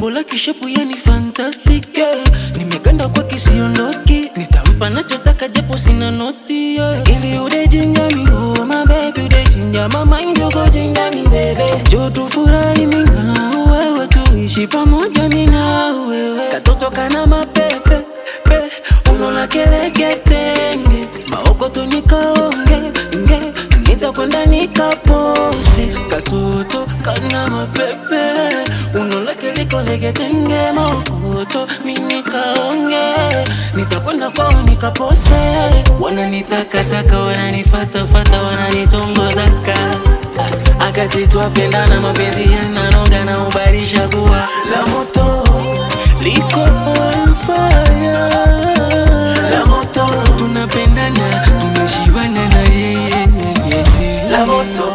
umbo la kishepu yani fantastic, yeah. Nimeganda kwa kisiondoki, nitampa nachotaka japo sina noti, yeah. Ili udejinja mi oh my baby, udejinja my mind you go jinja mi baby. Njoo tufurahi mimi na wewe, tuishi pamoja mimi na wewe. Katoto kana mapepe pe, unola keleketenge, maokoto nikaonge nge, nitakwenda nikapose. Katoto kana mapepe, unola keleketenge, maokoto mimi nikaonge, nitakwenda kwao nikapose. Wananitakataka, wananifatafata, wananitongozaka, akati twapendana mapenzi yananoga na ubarisha kuwa la moto liko on fire. La moto tunapendana, tumeshibana na yeye. La moto